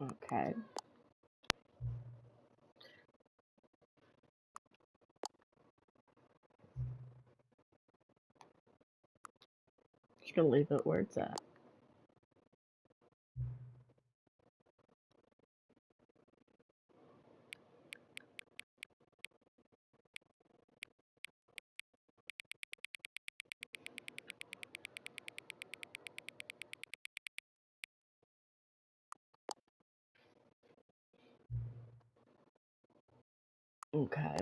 Okay. Just gonna leave it where it's at. Okay.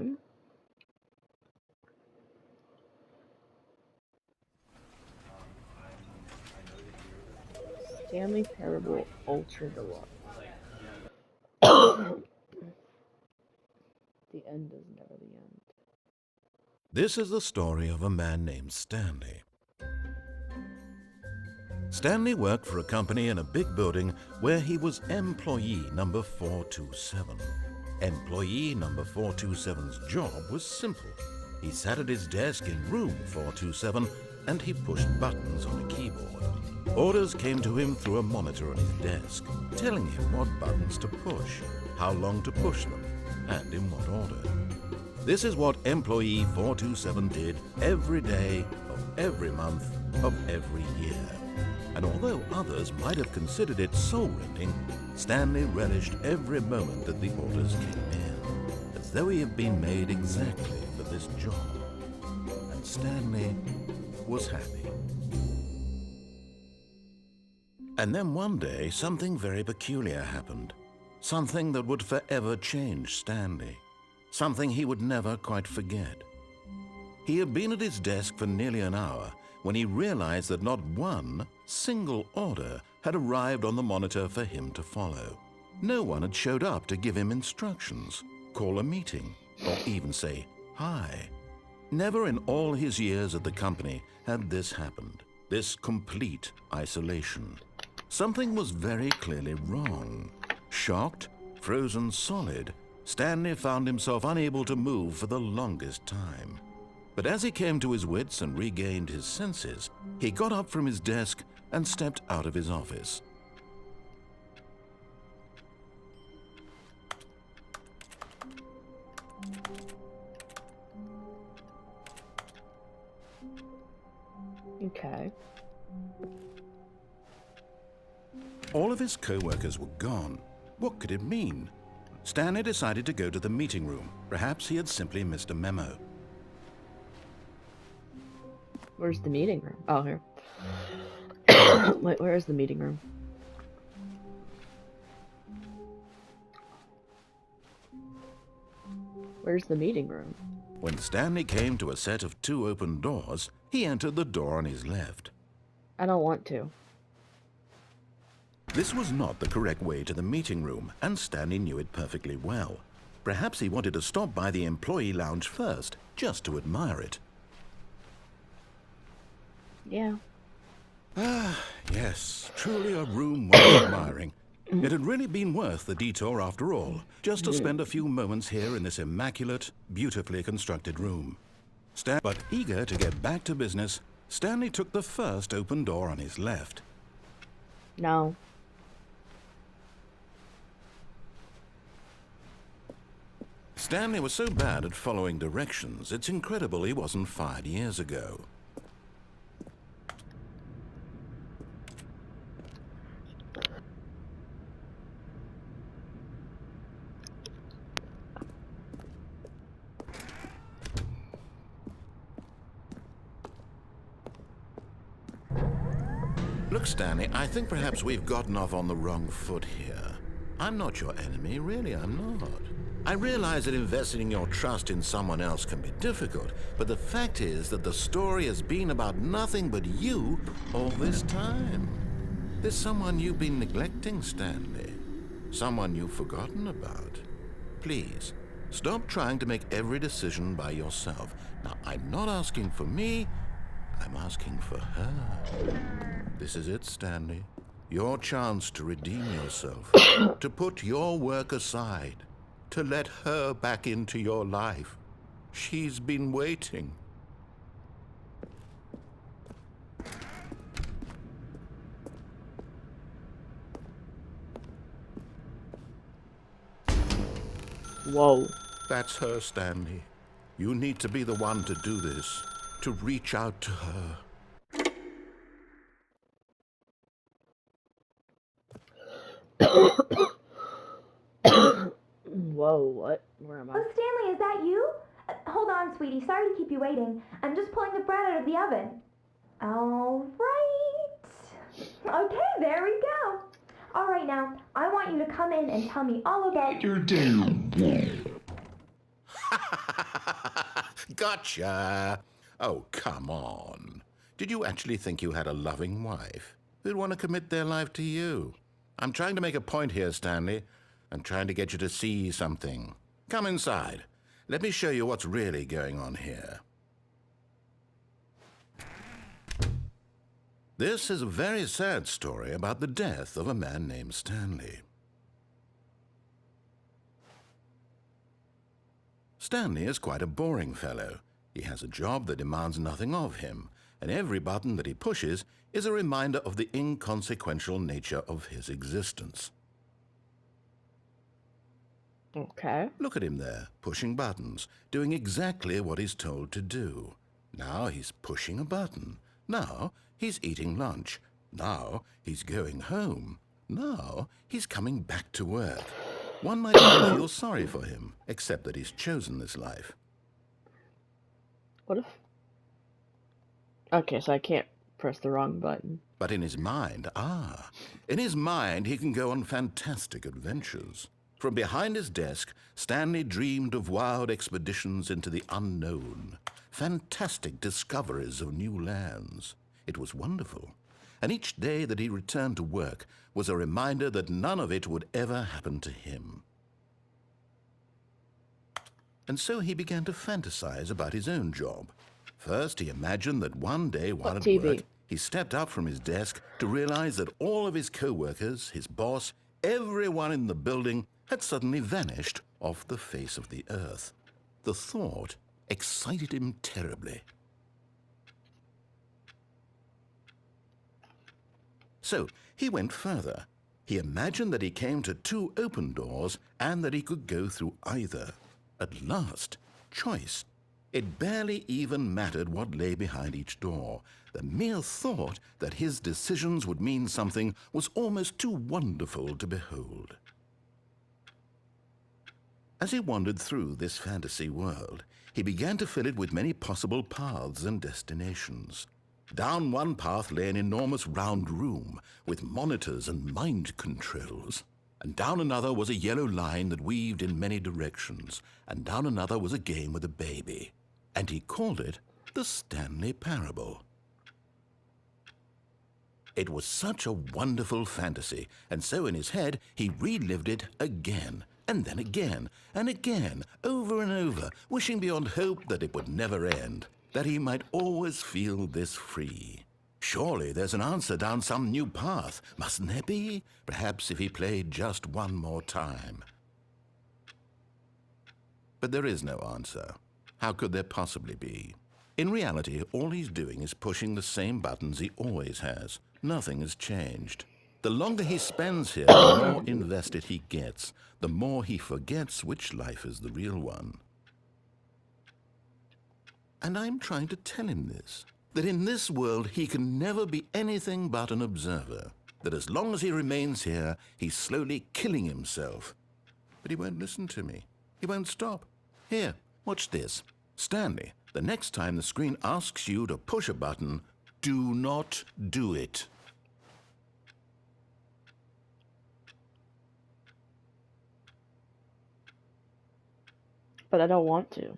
Stanley Parable Ultra Deluxe. The end is never the end. This is the story of a man named Stanley. Stanley worked for a company in a big building where he was employee number 427. Employee number 427's job was simple. He sat at his desk in room 427 and he pushed buttons on a keyboard. Orders came to him through a monitor on his desk, telling him what buttons to push, how long to push them, and in what order. This is what employee 427 did every day of every month of every year. And although others might have considered it soul-rending, Stanley relished every moment that the orders came in, as though he had been made exactly for this job. And Stanley was happy. And then one day, something very peculiar happened. Something that would forever change Stanley. Something he would never quite forget. He had been at his desk for nearly an hour when he realized that not one single order had arrived on the monitor for him to follow. No one had showed up to give him instructions, call a meeting, or even say hi. Never in all his years at the company had this happened, this complete isolation. Something was very clearly wrong. Shocked, frozen solid, Stanley found himself unable to move for the longest time. But as he came to his wits and regained his senses, he got up from his desk and stepped out of his office. Okay. All of his co-workers were gone. What could it mean? Stanley decided to go to the meeting room. Perhaps he had simply missed a memo. Where's the meeting room? Oh, here. Wait, where is the meeting room? Where's the meeting room? When Stanley came to a set of 2 open doors, he entered the door on his left. I don't want to. This was not the correct way to the meeting room, and Stanley knew it perfectly well. Perhaps he wanted to stop by the employee lounge first, just to admire it. Yeah. Ah, yes, truly a room worth admiring. It had really been worth the detour after all, just to spend a few moments here in this immaculate, beautifully constructed room. But eager to get back to business, Stanley took the first open door on his left. No. Stanley was so bad at following directions, it's incredible he wasn't fired years ago. Look, Stanley, I think perhaps we've gotten off on the wrong foot here. I'm not your enemy, really, I'm not. I realize that investing your trust in someone else can be difficult, but the fact is that the story has been about nothing but you all this time. There's someone you've been neglecting, Stanley. Someone you've forgotten about. Please, stop trying to make every decision by yourself. Now, I'm not asking for me, I'm asking for her. This is it, Stanley. Your chance to redeem yourself, to put your work aside, to let her back into your life. She's been waiting. Whoa. That's her, Stanley. You need to be the one to do this, to reach out to her. Whoa, what? Where am I? Oh, Stanley, is that you? Hold on, sweetie. Sorry to keep you waiting. I'm just pulling the bread out of the oven. All right. Okay, there we go. All right, now, I want you to come in and tell me all about your day. Gotcha! Oh, come on. Did you actually think you had a loving wife who'd want to commit their life to you? I'm trying to make a point here, Stanley. I'm trying to get you to see something. Come inside. Let me show you what's really going on here. This is a very sad story about the death of a man named Stanley. Stanley is quite a boring fellow. He has a job that demands nothing of him, and every button that he pushes is a reminder of the inconsequential nature of his existence. Okay. Look at him there, pushing buttons, doing exactly what he's told to do. Now he's pushing a button. Now he's eating lunch. Now he's going home. Now he's coming back to work. One might even feel sorry for him, except that he's chosen this life. What if... Okay, so I can't press the wrong button. But in his mind, in his mind he can go on fantastic adventures. From behind his desk, Stanley dreamed of wild expeditions into the unknown, fantastic discoveries of new lands. It was wonderful. And each day that he returned to work was a reminder that none of it would ever happen to him. And so he began to fantasize about his own job. First, he imagined that one day while at work, he stepped up from his desk to realize that all of his co-workers, his boss, everyone in the building had suddenly vanished off the face of the earth. The thought excited him terribly. So he went further. He imagined that he came to 2 open doors and that he could go through either. At last, choice. It barely even mattered what lay behind each door. The mere thought that his decisions would mean something was almost too wonderful to behold. As he wandered through this fantasy world, he began to fill it with many possible paths and destinations. Down one path lay an enormous round room with monitors and mind controls. And down another was a yellow line that weaved in many directions. And down another was a game with a baby. And he called it the Stanley Parable. It was such a wonderful fantasy, and so in his head he relived it again, and then again, and again, over and over, wishing beyond hope that it would never end, that he might always feel this free. Surely there's an answer down some new path, mustn't there be? Perhaps if he played just one more time. But there is no answer. How could there possibly be? In reality, all he's doing is pushing the same buttons he always has. Nothing has changed. The longer he spends here, the more invested he gets, the more he forgets which life is the real one. And I'm trying to tell him this, that in this world he can never be anything but an observer, that as long as he remains here, he's slowly killing himself. But he won't listen to me. He won't stop. Here, watch this. Stanley, the next time the screen asks you to push a button, do not do it. But I don't want to.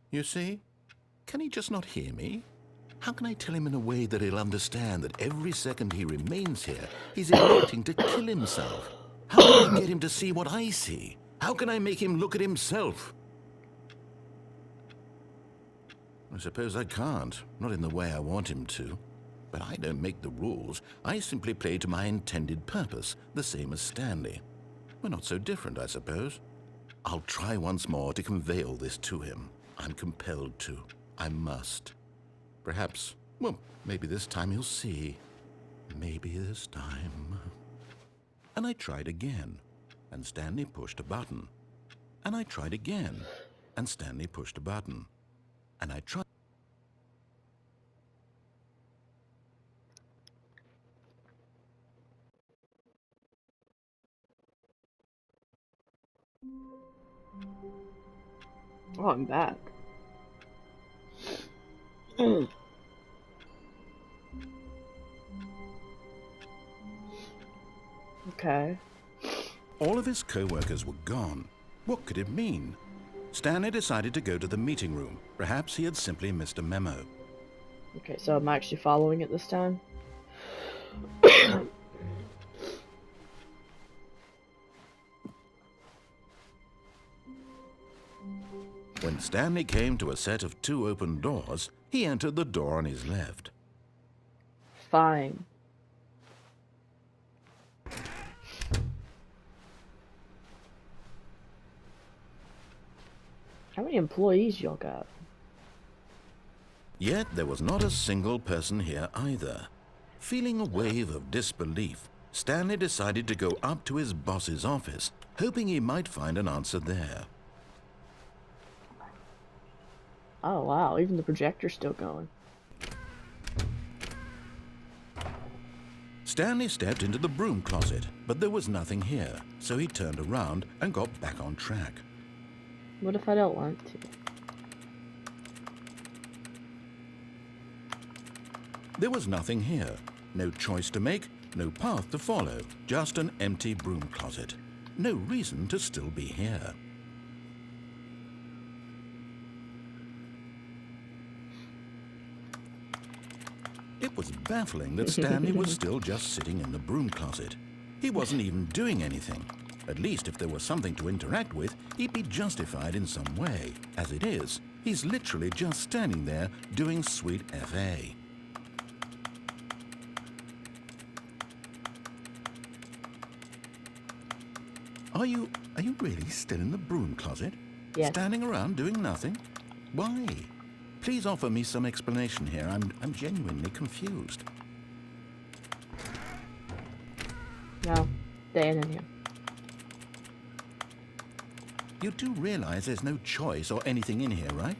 You see? Can he just not hear me? How can I tell him in a way that he'll understand that every second he remains here, he's electing to kill himself? How can I get him to see what I see? How can I make him look at himself? I suppose I can't, not in the way I want him to. But I don't make the rules. I simply play to my intended purpose, the same as Stanley. We're not so different, I suppose. I'll try once more to convey all this to him. I'm compelled to. I must. Perhaps Well, maybe this time you'll see. Maybe this time. And I tried again, and Stanley pushed a button. And I tried again, and Stanley pushed a button. And I tried. Oh, I'm back. Okay. All of his co-workers were gone. What could it mean? Stanley decided to go to the meeting room. Perhaps he had simply missed a memo. Okay, so I'm actually following it this time. When Stanley came to a set of 2 open doors, he entered the door on his left. Fine. How many employees y'all got? Yet there was not a single person here either. Feeling a wave of disbelief, Stanley decided to go up to his boss's office, hoping he might find an answer there. Oh wow, even the projector's still going. Stanley stepped into the broom closet, but there was nothing here, so he turned around and got back on track. What if I don't want to? There was nothing here. No choice to make, no path to follow, just an empty broom closet. No reason to still be here. It was baffling that Stanley was still just sitting in the broom closet. He wasn't even doing anything. At least if there was something to interact with, he'd be justified in some way. As it is, he's literally just standing there doing sweet FA. Are you really still in the broom closet? Yes. Standing around doing nothing? Why? Please offer me some explanation here. I'm genuinely confused. No, staying in here. You do realize there's no choice or anything in here, right?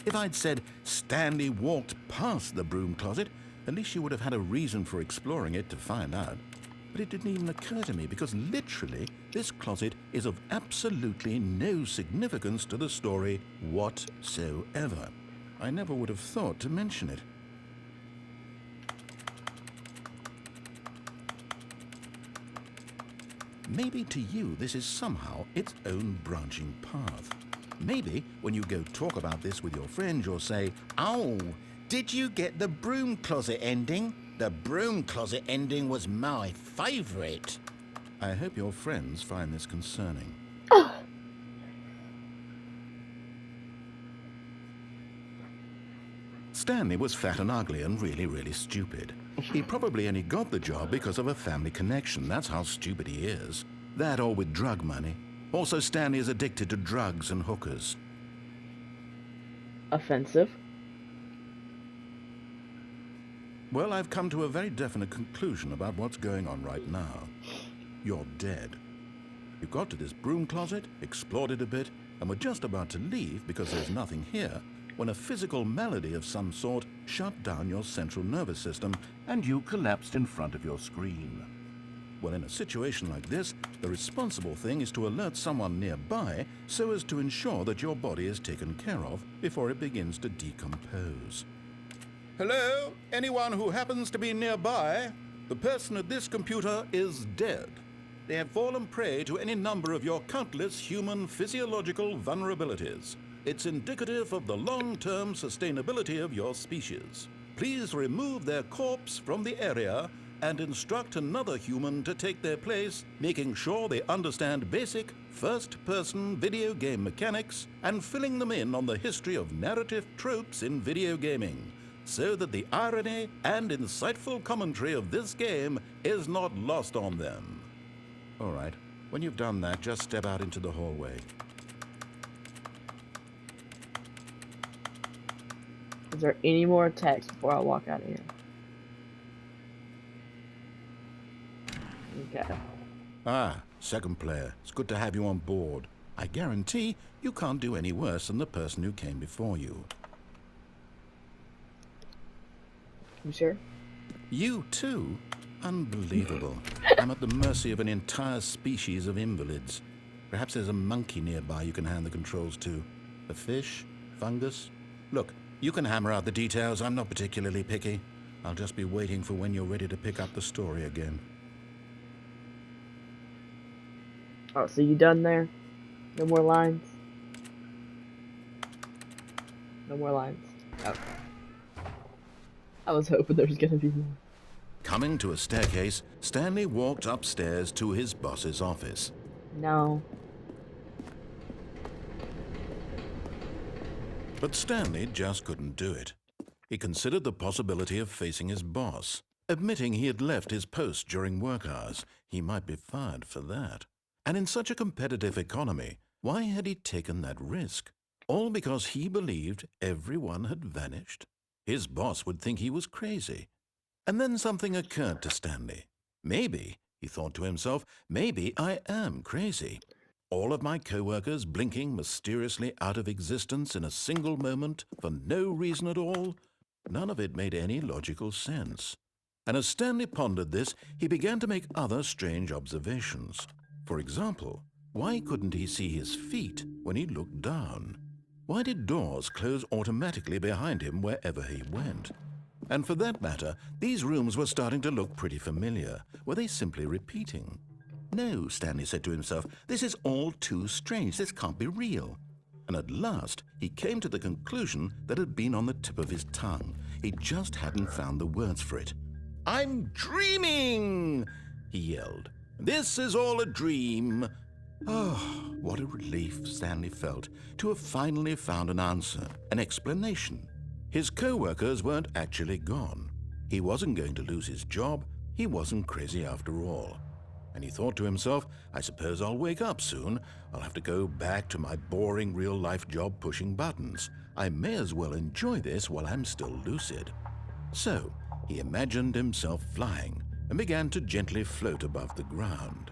If I'd said Stanley walked past the broom closet, at least you would have had a reason for exploring it to find out. But it didn't even occur to me because literally this closet is of absolutely no significance to the story whatsoever. I never would have thought to mention it. Maybe to you this is somehow its own branching path. Maybe when you go talk about this with your friends you'll say, "Oh, did you get the broom closet ending? The broom closet ending was my favorite." I hope your friends find this concerning. Stanley was fat and ugly and really stupid. He probably only got the job because of a family connection. That's how stupid he is. That or with drug money. Also, Stanley is addicted to drugs and hookers. Offensive. Well, I've come to a very definite conclusion about what's going on right now. You're dead. You got to this broom closet, explored it a bit, and were just about to leave because there's nothing here, when a physical malady of some sort shut down your central nervous system and you collapsed in front of your screen. Well, in a situation like this, the responsible thing is to alert someone nearby so as to ensure that your body is taken care of before it begins to decompose. Hello? Anyone who happens to be nearby? The person at this computer is dead. They have fallen prey to any number of your countless human physiological vulnerabilities. It's indicative of the long-term sustainability of your species. Please remove their corpse from the area and instruct another human to take their place, making sure they understand basic first-person video game mechanics and filling them in on the history of narrative tropes in video gaming, so that the irony and insightful commentary of this game is not lost on them. All right, when you've done that, just step out into the hallway. Is there any more text before I walk out of here? Okay. Ah, second player. It's good to have you on board. I guarantee you can't do any worse than the person who came before you. You sure? You too? Unbelievable. I'm at the mercy of an entire species of invalids. Perhaps there's a monkey nearby you can hand the controls to. A fish? Fungus? Look, you can hammer out the details. I'm not particularly picky. I'll just be waiting for when you're ready to pick up the story again. Oh, so you done there? No more lines? No more lines. Okay. I was hoping there was gonna be more. Coming to a staircase, Stanley walked upstairs to his boss's office. No. But Stanley just couldn't do it. He considered the possibility of facing his boss. Admitting he had left his post during work hours, he might be fired for that. And in such a competitive economy, why had he taken that risk? All because he believed everyone had vanished? His boss would think he was crazy. And then something occurred to Stanley. Maybe, he thought to himself, maybe I am crazy. All of my co-workers blinking mysteriously out of existence in a single moment for no reason at all? None of it made any logical sense. And as Stanley pondered this, he began to make other strange observations. For example, why couldn't he see his feet when he looked down? Why did doors close automatically behind him wherever he went? And for that matter, these rooms were starting to look pretty familiar. Were they simply repeating? No, Stanley said to himself, this is all too strange. This can't be real. And at last, he came to the conclusion that had been on the tip of his tongue. He just hadn't found the words for it. I'm dreaming, he yelled. This is all a dream. Oh, what a relief Stanley felt to have finally found an answer, an explanation. His co-workers weren't actually gone. He wasn't going to lose his job. He wasn't crazy after all. And he thought to himself, I suppose I'll wake up soon. I'll have to go back to my boring real-life job pushing buttons. I may as well enjoy this while I'm still lucid. So he imagined himself flying and began to gently float above the ground.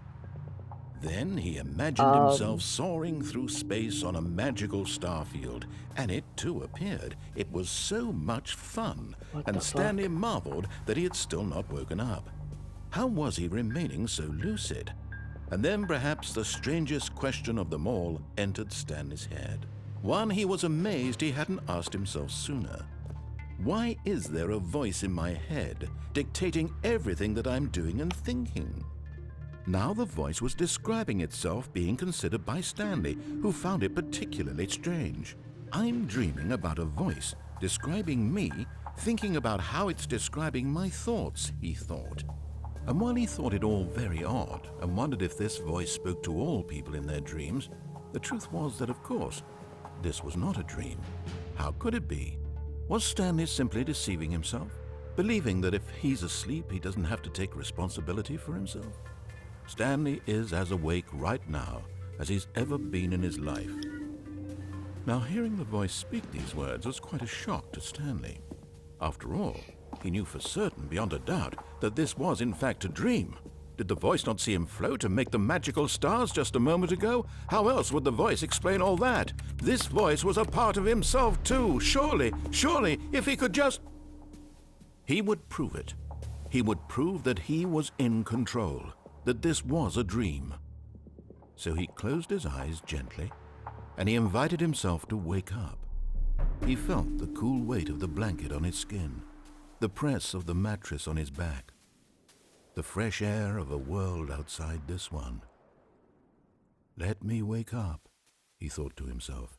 Then he imagined himself soaring through space on a magical starfield, and it too appeared. It was so much fun, and Stanley marveled that he had still not woken up. How was he remaining so lucid? And then perhaps the strangest question of them all entered Stanley's head. One he was amazed he hadn't asked himself sooner. Why is there a voice in my head dictating everything that I'm doing and thinking? Now the voice was describing itself being considered by Stanley, who found it particularly strange. I'm dreaming about a voice describing me, thinking about how it's describing my thoughts, he thought. And while he thought it all very odd and wondered if this voice spoke to all people in their dreams, the truth was that, of course, this was not a dream. How could it be? Was Stanley simply deceiving himself, believing that if he's asleep, he doesn't have to take responsibility for himself? Stanley is as awake right now as he's ever been in his life. Now, hearing the voice speak these words was quite a shock to Stanley. After all, he knew for certain, beyond a doubt, that this was in fact a dream. Did the voice not see him float and make the magical stars just a moment ago? How else would the voice explain all that? This voice was a part of himself too. Surely, if he could just... He would prove it. He would prove that he was in control, that this was a dream. So he closed his eyes gently, and he invited himself to wake up. He felt the cool weight of the blanket on his skin, the press of the mattress on his back, the fresh air of a world outside this one. Let me wake up, he thought to himself.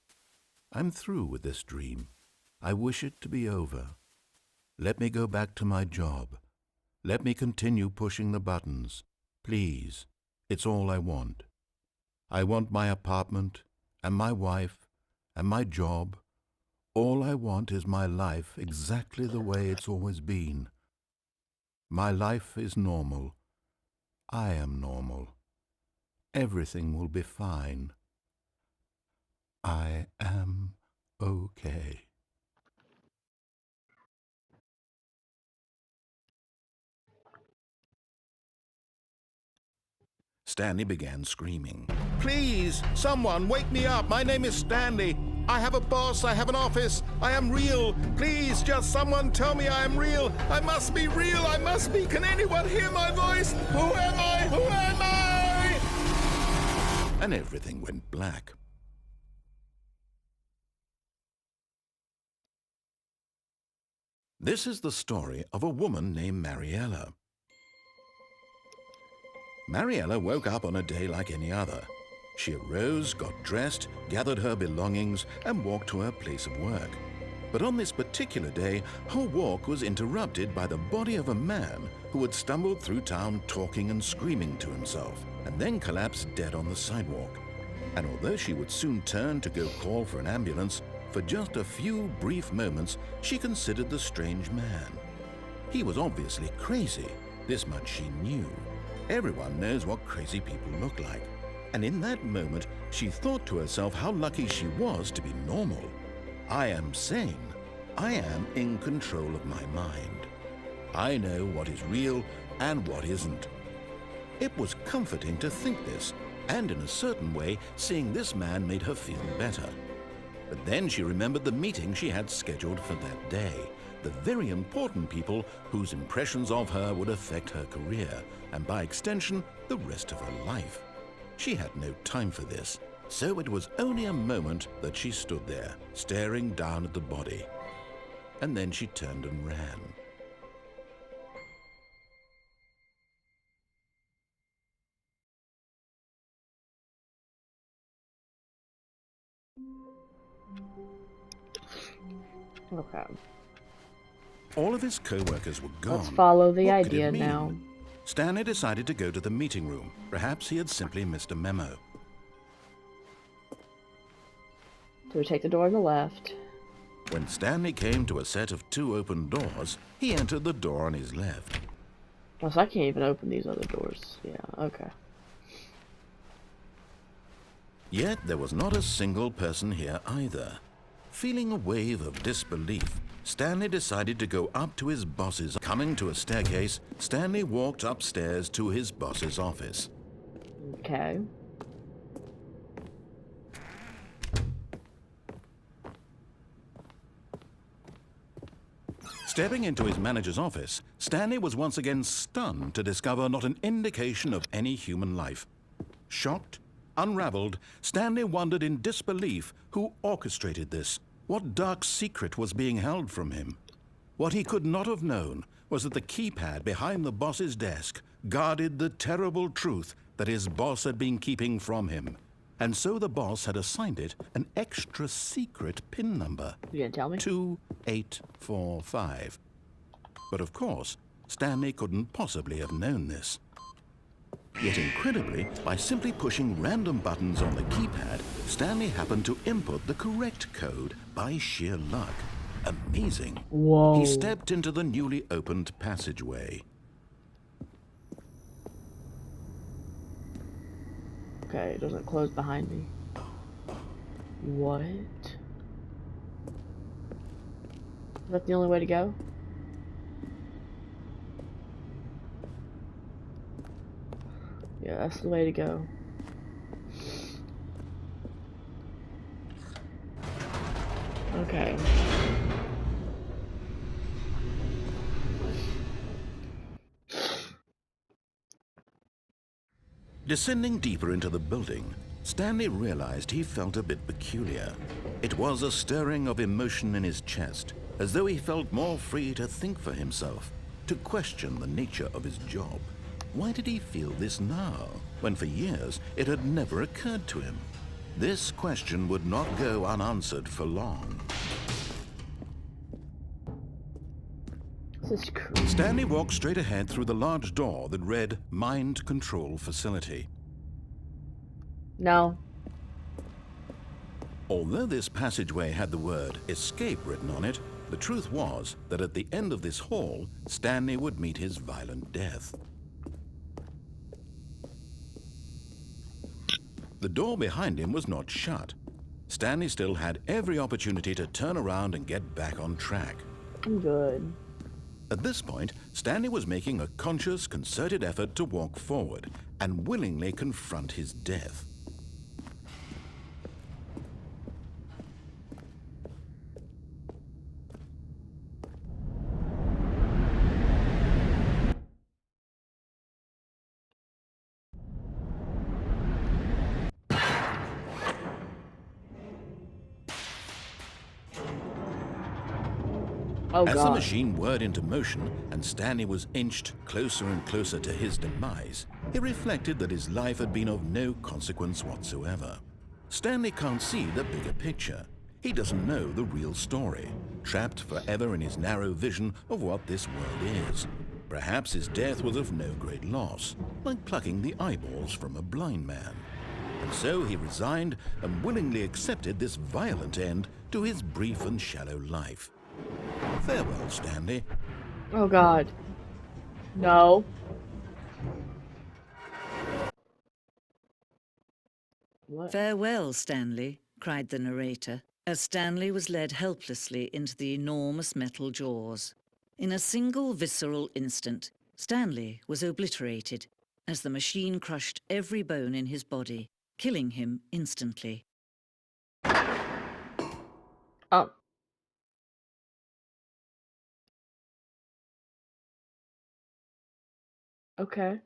I'm through with this dream. I wish it to be over. Let me go back to my job. Let me continue pushing the buttons. Please, it's all I want. I want my apartment and my wife and my job. All I want is my life exactly the way it's always been. My life is normal. I am normal. Everything will be fine. I am okay. Stanley began screaming. "Please, someone, wake me up. My name is Stanley. I have a boss. I have an office. I am real. Please, just someone tell me I am real. I must be real. I must be. Can anyone hear my voice? Who am I? Who am I?" And everything went black. This is the story of a woman named Mariella. Mariella woke up on a day like any other. She arose, got dressed, gathered her belongings, and walked to her place of work. But on this particular day, her walk was interrupted by the body of a man who had stumbled through town talking and screaming to himself, and then collapsed dead on the sidewalk. And although she would soon turn to go call for an ambulance, for just a few brief moments, she considered the strange man. He was obviously crazy. This much she knew. Everyone knows what crazy people look like. And in that moment, she thought to herself how lucky she was to be normal. I am sane. I am in control of my mind. I know what is real and what isn't. It was comforting to think this, and in a certain way, seeing this man made her feel better. But then she remembered the meeting she had scheduled for that day, the very important people whose impressions of her would affect her career, and by extension, the rest of her life. She had no time for this, so it was only a moment that she stood there, staring down at the body. And then she turned and ran. Okay. All of his co-workers were gone. Let's follow the What could it idea mean? now. Stanley decided to go to the meeting room. Perhaps he had simply missed a memo. So we take the door on the left. When Stanley came to a set of 2 open doors, he entered the door on his left. Oh, so I can't even open these other doors. Yeah, okay. Yet there was not a single person here either. Feeling a wave of disbelief, Stanley decided to go up to his boss's. Coming to a staircase, Stanley walked upstairs to his boss's office. Okay. Stepping into his manager's office, Stanley was once again stunned to discover not an indication of any human life. Shocked, unraveled, Stanley wondered in disbelief who orchestrated this. What dark secret was being held from him? What he could not have known was that the keypad behind the boss's desk guarded the terrible truth that his boss had been keeping from him. And so the boss had assigned it an extra secret PIN number. You gonna tell me? 2845. But of course, Stanley couldn't possibly have known this. Yet incredibly, by simply pushing random buttons on the keypad, Stanley happened to input the correct code by sheer luck. Amazing. Whoa. He stepped into the newly opened passageway. Okay, it doesn't close behind me. What? Is that the only way to go? Yeah, that's the way to go. Okay. Descending deeper into the building, Stanley realized he felt a bit peculiar. It was a stirring of emotion in his chest, as though he felt more free to think for himself, to question the nature of his job. Why did he feel this now, when for years it had never occurred to him? This question would not go unanswered for long. This is crazy. Stanley walked straight ahead through the large door that read Mind Control Facility. No. Although this passageway had the word Escape written on it, the truth was that at the end of this hall, Stanley would meet his violent death. The door behind him was not shut. Stanley still had every opportunity to turn around and get back on track. I'm good. At this point, Stanley was making a conscious, concerted effort to walk forward and willingly confront his death. Oh As the god. machine whirred into motion and Stanley was inched closer and closer to his demise, he reflected that his life had been of no consequence whatsoever. Stanley can't see the bigger picture. He doesn't know the real story, trapped forever in his narrow vision of what this world is. Perhaps his death was of no great loss, like plucking the eyeballs from a blind man. And so he resigned and willingly accepted this violent end to his brief and shallow life. Farewell, Stanley. Oh god. No. What? "Farewell, Stanley," cried the narrator, as Stanley was led helplessly into the enormous metal jaws. In a single visceral instant, Stanley was obliterated as the machine crushed every bone in his body, killing him instantly. Oh. Okay.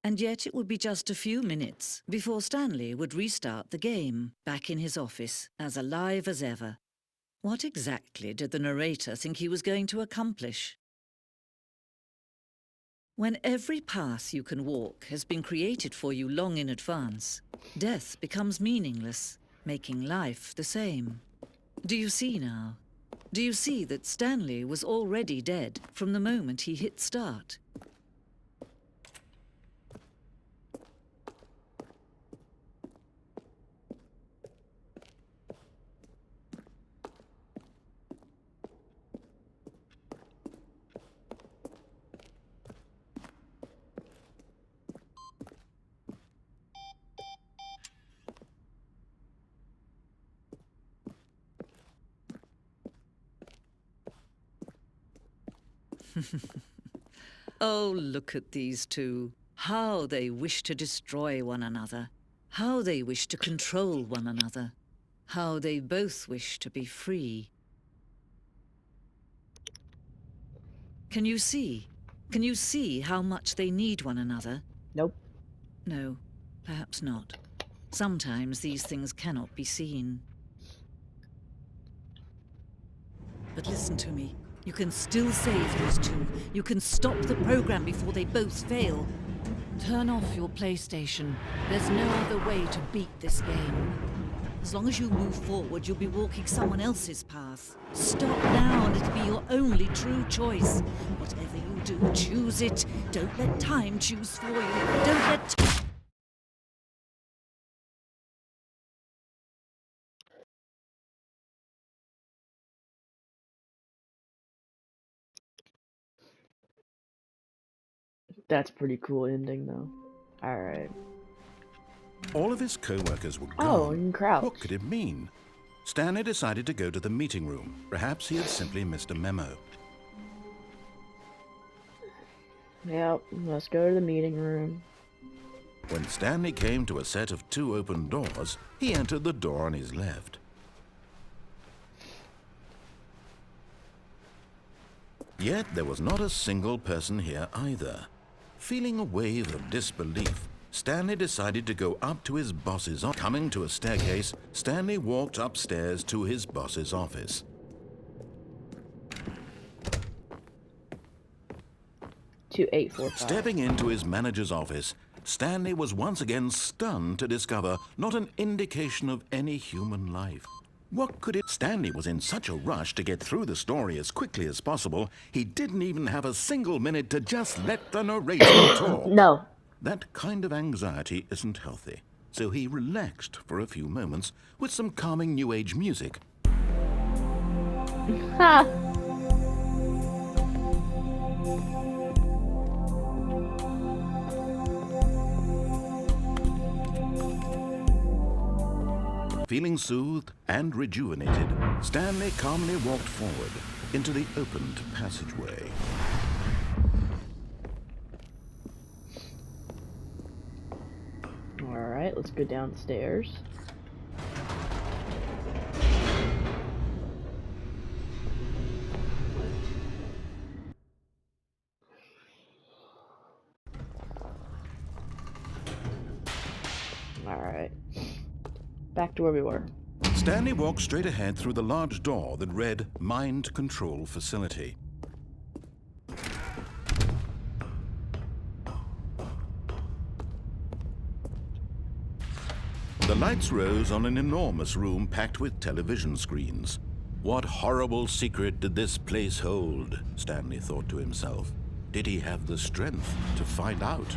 And yet it would be just a few minutes before Stanley would restart the game, back in his office, as alive as ever. What exactly did the narrator think he was going to accomplish? When every path you can walk has been created for you long in advance, death becomes meaningless, making life the same. Do you see now? Do you see that Stanley was already dead from the moment he hit start? Oh, look at these two. How they wish to destroy one another. How they wish to control one another. How they both wish to be free. Can you see? Can you see how much they need one another? Nope. No, perhaps not. Sometimes these things cannot be seen. But listen to me. You can still save these two. You can stop the program before they both fail. Turn off your PlayStation. There's no other way to beat this game. As long as you move forward, you'll be walking someone else's path. Stop now and it'll be your only true choice. Whatever you do, choose it. Don't let time choose for you. Don't let... That's pretty cool ending though. Alright. All of his co-workers were Oh, gone. and Crouch. What could it mean? Stanley decided to go to the meeting room. Perhaps he had simply missed a memo. Yep, let's go to the meeting room. When Stanley came to a set of 2 open doors, he entered the door on his left. Yet there was not a single person here either. Feeling a wave of disbelief, Stanley decided to go up to his boss's office. Coming to a staircase, Stanley walked upstairs to his boss's office. 2845. Stepping into his manager's office, Stanley was once again stunned to discover not an indication of any human life. What could it... Stanley was in such a rush to get through the story as quickly as possible, he didn't even have a single minute to just let the narrator talk. No. That kind of anxiety isn't healthy, so he relaxed for a few moments with some calming New Age music. Ha! Feeling soothed and rejuvenated, Stanley calmly walked forward into the opened passageway. Alright, let's go downstairs. Alright. Back to where we were. Stanley walked straight ahead through the large door that read Mind Control Facility. The lights rose on an enormous room packed with television screens. What horrible secret did this place hold? Stanley thought to himself. Did he have the strength to find out?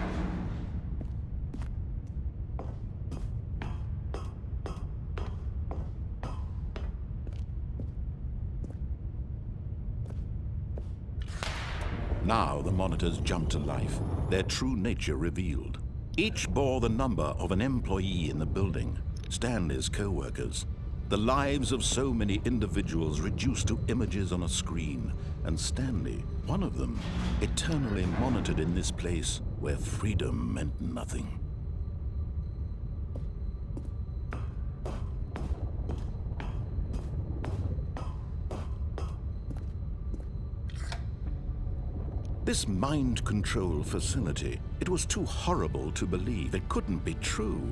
Now the monitors jumped to life, their true nature revealed. Each bore the number of an employee in the building, Stanley's co-workers. The lives of so many individuals reduced to images on a screen, and Stanley, one of them, eternally monitored in this place where freedom meant nothing. This mind control facility, it was too horrible to believe. It couldn't be true.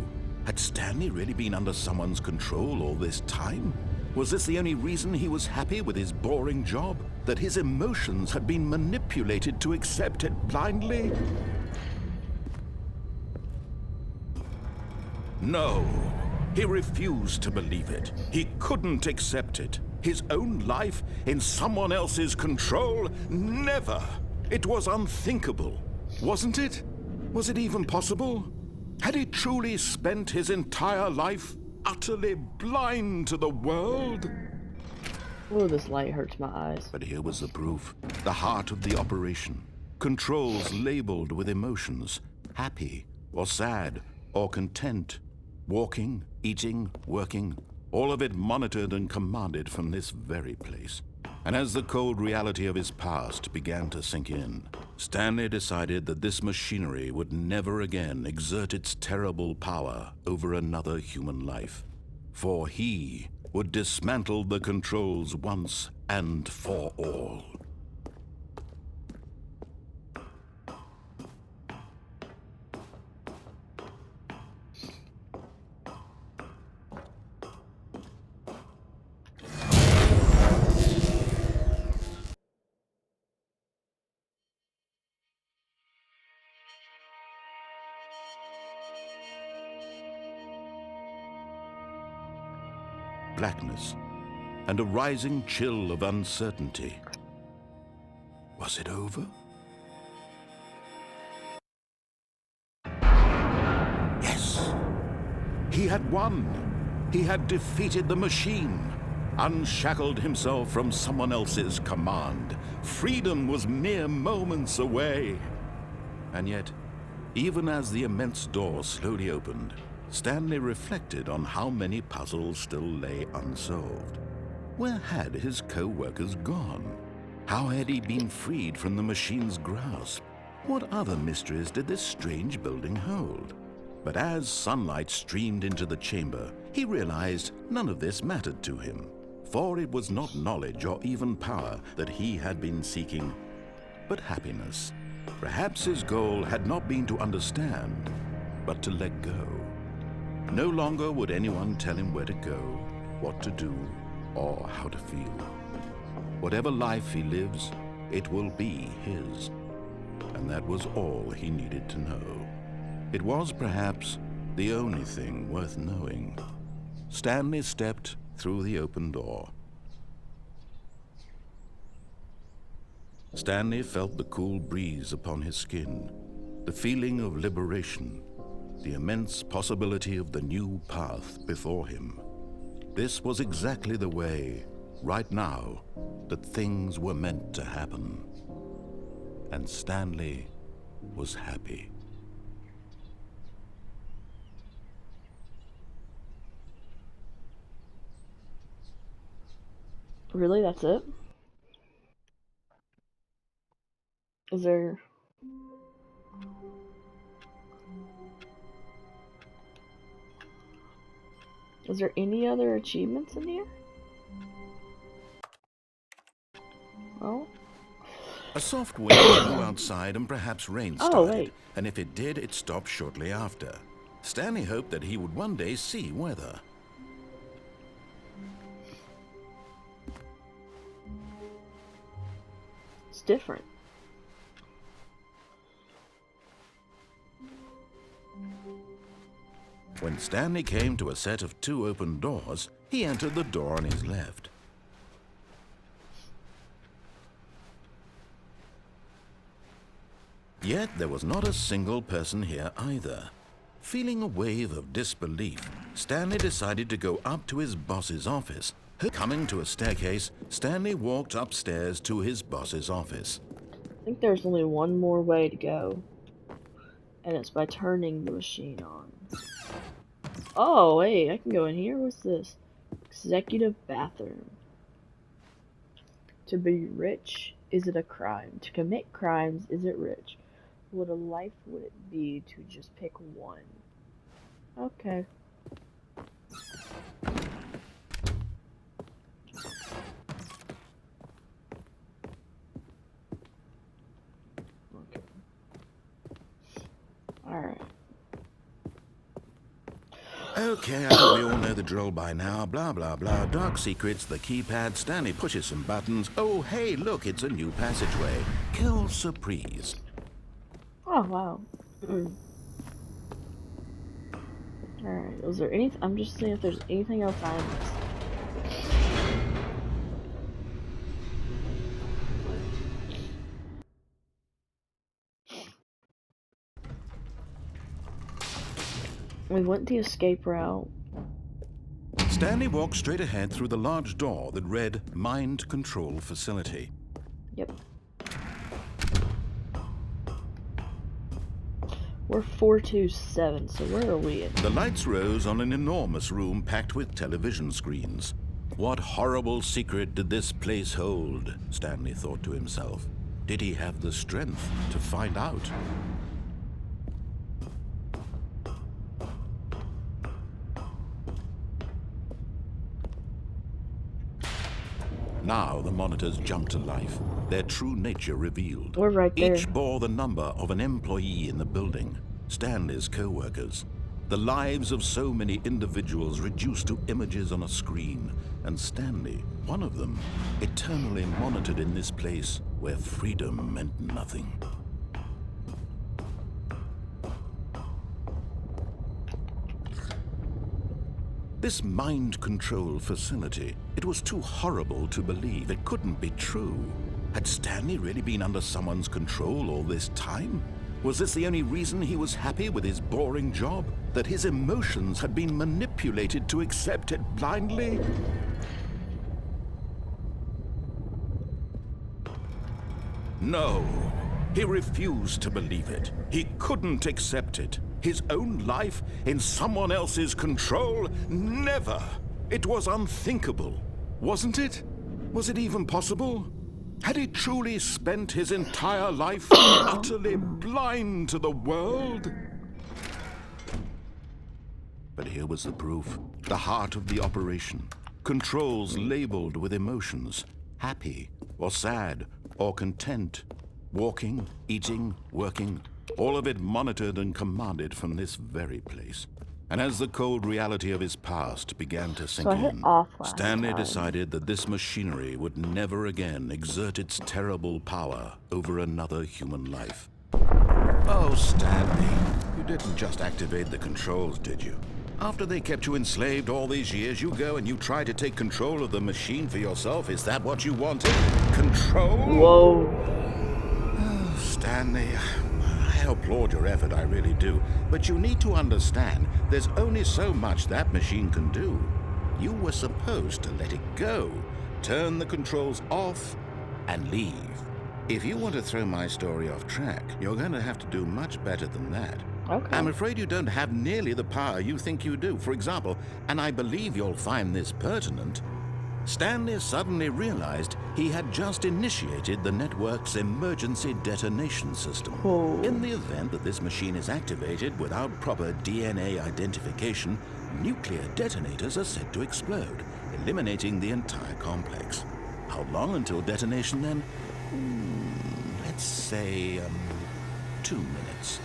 Had Stanley really been under someone's control all this time? Was this the only reason he was happy with his boring job? That his emotions had been manipulated to accept it blindly? No, he refused to believe it. He couldn't accept it. His own life in someone else's control? Never! It was unthinkable, wasn't it? Was it even possible? Had he truly spent his entire life utterly blind to the world? Oh, this light hurts my eyes. But here was the proof, the heart of the operation. Controls labeled with emotions, happy or sad or content. Walking, eating, working, all of it monitored and commanded from this very place. And as the cold reality of his past began to sink in, Stanley decided that this machinery would never again exert its terrible power over another human life. For he would dismantle the controls once and for all. Blackness, and a rising chill of uncertainty. Was it over? Yes! He had won! He had defeated the machine, unshackled himself from someone else's command. Freedom was mere moments away. And yet, even as the immense door slowly opened, Stanley reflected on how many puzzles still lay unsolved. Where had his co-workers gone? How had he been freed from the machine's grasp? What other mysteries did this strange building hold? But as sunlight streamed into the chamber, he realized none of this mattered to him, for it was not knowledge or even power that he had been seeking, but happiness. Perhaps his goal had not been to understand, but to let go. No longer would anyone tell him where to go, what to do, or how to feel. Whatever life he lives, it will be his. And that was all he needed to know. It was perhaps the only thing worth knowing. Stanley stepped through the open door. Stanley felt the cool breeze upon his skin, the feeling of liberation, the immense possibility of the new path before him. This was exactly the way, right now, that things were meant to happen. And Stanley was happy. Really? That's it? Is there... Is there any other achievements in here? Oh? A soft wind blew outside and perhaps rain Oh, started, wait. and if it did, it stopped shortly after. Stanley hoped that he would one day see weather. It's different. When Stanley came to a set of 2 open doors, he entered the door on his left. Yet there was not a single person here either. Feeling a wave of disbelief, Stanley decided to go up to his boss's office. Coming to a staircase, Stanley walked upstairs to his boss's office. I think there's only one more way to go. And it's by turning the machine on. Oh, wait, I can go in here? What's this? Executive bathroom. To be rich, is it a crime? To commit crimes, is it rich? What a life would it be to just pick one? Okay. Alright. Okay, I think we all know the drill by now. Blah, blah, blah. Dark secrets, the keypad. Stanley pushes some buttons. Oh, hey, look, it's a new passageway. Kill surprise. Oh, wow. Alright, was there anything? I'm just seeing if there's anything else I missed. We went the escape route. Stanley walked straight ahead through the large door that read Mind Control Facility. Yep. We're 427, so where are we in? The lights rose on an enormous room packed with television screens. What horrible secret did this place hold? Stanley thought to himself. Did he have the strength to find out? Now the monitors jumped to life, their true nature revealed. We're right there. Each bore the number of an employee in the building, Stanley's co-workers. The lives of so many individuals reduced to images on a screen, and Stanley, one of them, eternally monitored in this place where freedom meant nothing. This mind control facility, it was too horrible to believe. It couldn't be true. Had Stanley really been under someone's control all this time? Was this the only reason he was happy with his boring job? That his emotions had been manipulated to accept it blindly? No, he refused to believe it. He couldn't accept it. His own life in someone else's control? Never! It was unthinkable, wasn't it? Was it even possible? Had he truly spent his entire life utterly blind to the world? But here was the proof, the heart of the operation. Controls labeled with emotions, happy or sad or content, walking, eating, working, all of it monitored and commanded from this very place. And as the cold reality of his past began to sink in, Stanley decided that this machinery would never again exert its terrible power over another human life. Oh, Stanley, you didn't just activate the controls, did you? After they kept you enslaved all these years, you go and you try to take control of the machine for yourself. Is that what you wanted? Control? Whoa. Oh, Stanley, I applaud your effort, I really do. But you need to understand, there's only so much that machine can do. You were supposed to let it go, turn the controls off, and leave. If you want to throw my story off track, you're going to have to do much better than that. Okay. I'm afraid you don't have nearly the power you think you do. For example, and I believe you'll find this pertinent, Stanley suddenly realized he had just initiated the network's emergency detonation system. Oh. In the event that this machine is activated without proper DNA identification, nuclear detonators are said to explode, eliminating the entire complex. How long until detonation then? Let's say, 2 minutes.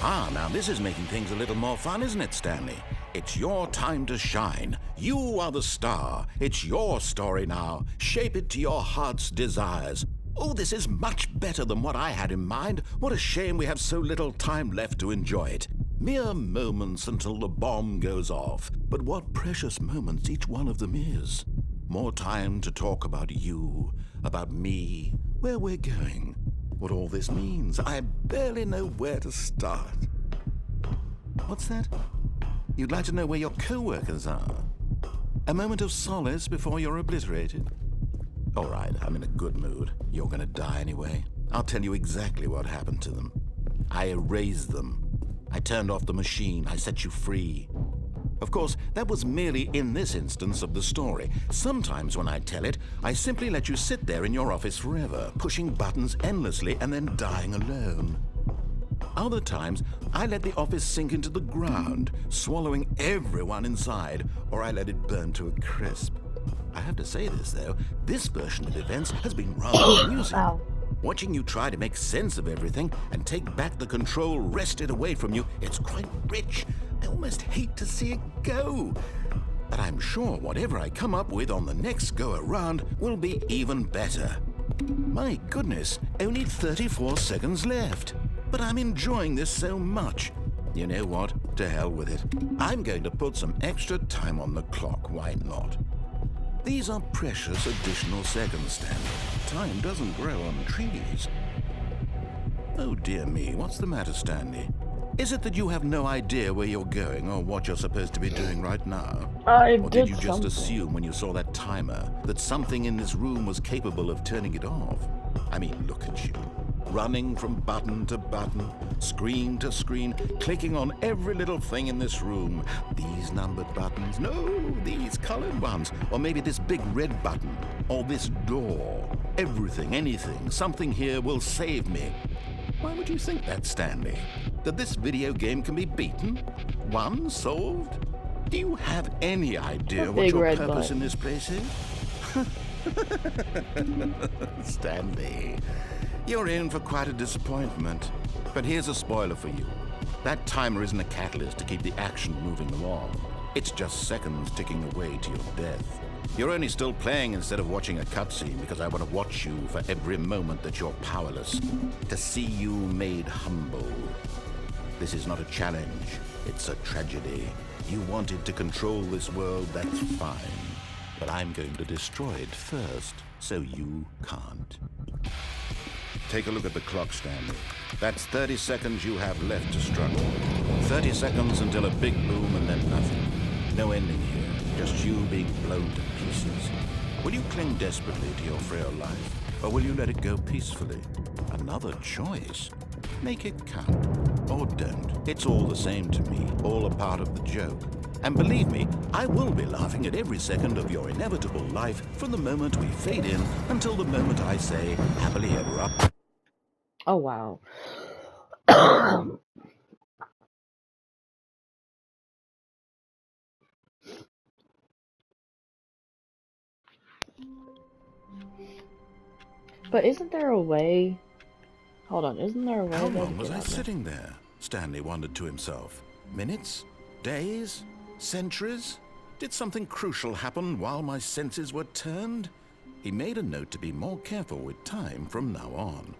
Ah, now this is making things a little more fun, isn't it, Stanley? It's your time to shine. You are the star. It's your story now. Shape it to your heart's desires. Oh, this is much better than what I had in mind. What a shame we have so little time left to enjoy it. Mere moments until the bomb goes off. But what precious moments each one of them is. More time to talk about you, about me, where we're going, what all this means. I barely know where to start. What's that? You'd like to know where your co-workers are? A moment of solace before you're obliterated? All right, I'm in a good mood. You're gonna die anyway. I'll tell you exactly what happened to them. I erased them. I turned off the machine. I set you free. Of course, that was merely in this instance of the story. Sometimes when I tell it, I simply let you sit there in your office forever, pushing buttons endlessly and then dying alone. Other times, I let the office sink into the ground, swallowing everyone inside, or I let it burn to a crisp. I have to say this, though, this version of events has been rather amusing. Ow. Watching you try to make sense of everything and take back the control wrested away from you, it's quite rich. I almost hate to see it go. But I'm sure whatever I come up with on the next go-around will be even better. My goodness, only 34 seconds left. But I'm enjoying this so much. You know what? To hell with it. I'm going to put some extra time on the clock. Why not? These are precious additional seconds, Stanley. Time doesn't grow on trees. Oh dear me, what's the matter, Stanley? Is it that you have no idea where you're going or what you're supposed to be doing right now? Or did you just assume when you saw that timer that something in this room was capable of turning it off? I mean, look at you. Running from button to button, screen to screen, clicking on every little thing in this room. These numbered buttons, no, these colored ones. Or maybe this big red button, or this door. Everything, anything, something here will save me. Why would you think that, Stanley? That this video game can be beaten? Won? Solved? Do you have any idea what your purpose in this place is? Stanley, you're in for quite a disappointment. But here's a spoiler for you. That timer isn't a catalyst to keep the action moving along. It's just seconds ticking away to your death. You're only still playing instead of watching a cutscene because I want to watch you for every moment that you're powerless. To see you made humble. This is not a challenge. It's a tragedy. You wanted to control this world, that's fine. But I'm going to destroy it first, so you can't. Take a look at the clock, Stanley. That's 30 seconds you have left to struggle. 30 seconds until a big boom and then nothing. No ending here, just you being blown to pieces. Will you cling desperately to your frail life, or will you let it go peacefully? Another choice. Make it count, or don't. It's all the same to me, all a part of the joke. And believe me, I will be laughing at every second of your inevitable life from the moment we fade in until the moment I say, happily ever up. Oh, wow. But isn't there a way? Hold on, isn't there a way? How long was I sitting there? Stanley wondered to himself. Minutes? Days? Centuries? Did something crucial happen while my senses were turned? He made a note to be more careful with time from now on.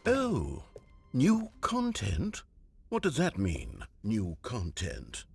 Oh, new content? What does that mean, new content?